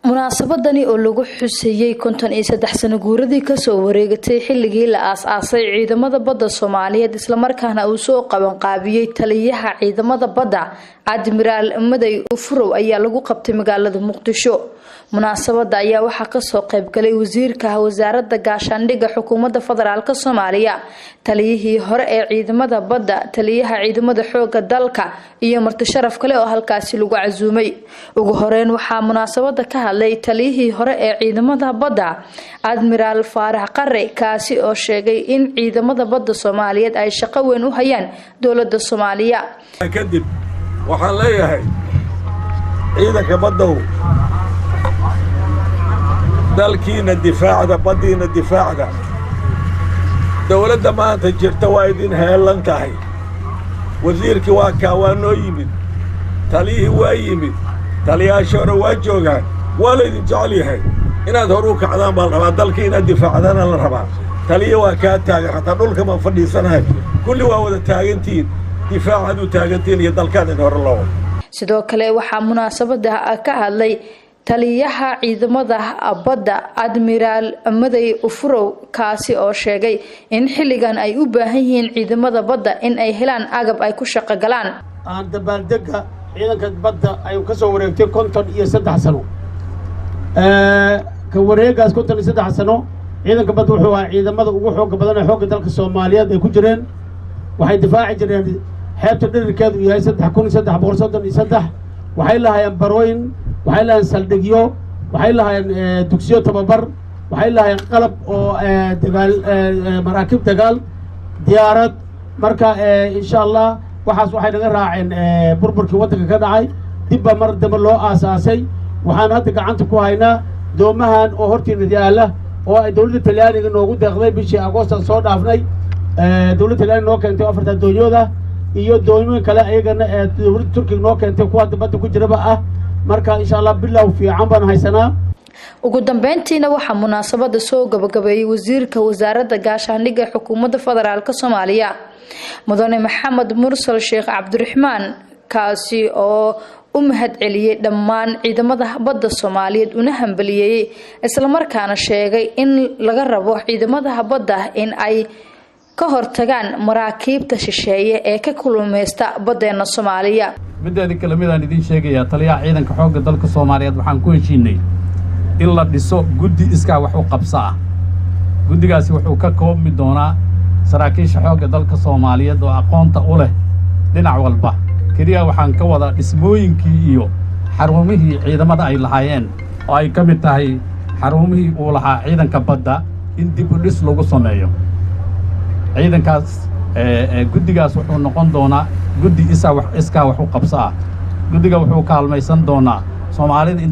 munaasabadani oo lagu xuseeyay 53 sano guuradii ka soo wareegatay xilligii la aasaasay ciidamada badda Soomaaliyeed isla markaana uu soo qaban qaabiyay taliyaha ciidamada badda Admiral Maday Ufrow ayaa lagu qabtay magaalada Muqdisho. munaasabada ayaa waxa ka soo qayb galay wasiirka wasaaradda gaashaandhigga xukuumadda federaalka Soomaaliya, taliyihii hore ee ciidamada badda, taliyaha ciidamada xoogga dalka iyo marti sharaf kale oo halkaasi lagu casuumay. ugu horeyn waxa munaasabada ka hadlay taliyihii hore ee ciidamada badda Admiral Faarax Qarre kaasi oo sheegay in ciidamada badda Soomaaliyeed ay shaqo weyn u hayaan dawladda Soomaaliya. kadib waxaan leeyahay ciidanka badda dalkiina difaacda baddiina difaacda dawladda maanta jirta waa idin heelan tahay. wasiirkii waa kaa waa noo yimid, taliyihii waa yimid, taliyaasha hore waa joogaan, waa laydin jecel yahay inaad hor u kacdaan baa la rabaa, dalkii inaad difaacdana la rabaa. taliya waa kaa taagan, xataa dhulka ma fadhiisanahay, kulli waa wada taagantiin, difaacaad u taagantiin iyo dalkaan in hore loo wado. sidoo kale waxaa munaasabada ka hadlay taliyaha ciidamada badda Admiral Maday Ufrow kaasi oo sheegay in xilligan ay u baahan yihiin ciidamada badda in ay helaan agab ay ku shaqo galaan. aan dabaaldega ciidanka badda ay ka soo wareegtay 53 sano ka wareegaas 53 sano ciidanka badda wuxuu ahaa ciidamada ugu xoog badan ee xoogga dalka Soomaaliyeed ay ku jireen. waxay difaaci jireen xeebta dhererkeedu yahay 3333 waxay lahaayeen barooyin, waxay lahayn saldhigyo, waxay lahayn dugsiyo tababar, waxay lahayn qalab oo dagaal maraakiib dagaal diyaarad. marka insha Allah waxaas waxay naga raaceen burburkii waddanka ka dhacay, dibba mar dambe loo aasaasay. waxaan hadda gacanta ku haynaa doomahan oo hortiina yaala oo ay dawladda Talyaaniga noogu deeqday bishii Agoosto soo dhaafnay. dawladda Talyaaniga noo keentay 4 doonyood iyo doomo kale ayagana dawladda Turkiga noo keentay kuwa badda ku jiraba ah. marka insha Allah billaah fiican baan haysanaa. ugu dambeyntiina waxa munaasabada soo gabagabeeyay wasiirka wasaaradda gaashaandhigga xukuumadda federaalka Soomaaliya Mudane Maxamed Mursal Sheekh Cabdiraxmaan kaasi oo u mahad celiyay dhammaan ciidamada badda Soomaaliyeed una hambaliyay isla markaana sheegay in laga rabo ciidamada badda in ay ka hortagaan maraakiibta shisheeye ee ka kulumeysta baddeena Soomaaliya. mideeda kale midaan idin sheegayaa taliyaha ciidanka xoogga dalka Soomaaliyeed waxaan ku heshiinay in la dhiso guddi iskaa wax u qabso ah. guddigaasi wuxuu ka koobmi doonaa saraakiisha xoogga dalka Soomaaliyeed oo aqoonta u leh dhinac walba. kaliya waxaan ka wada dhismooyinkii iyo xarumihii ciidamada ay lahaayeen oo ay ka mid tahay xarumihii uu lahaa ciidanka badda in dib u dhis lagu sameeyo. ciidankaas guddigaas wuxuu noqon doonaa guddi iskaa wax u qabso ah. guddiga wuxuu kaalmaysan doonaa Soomaalida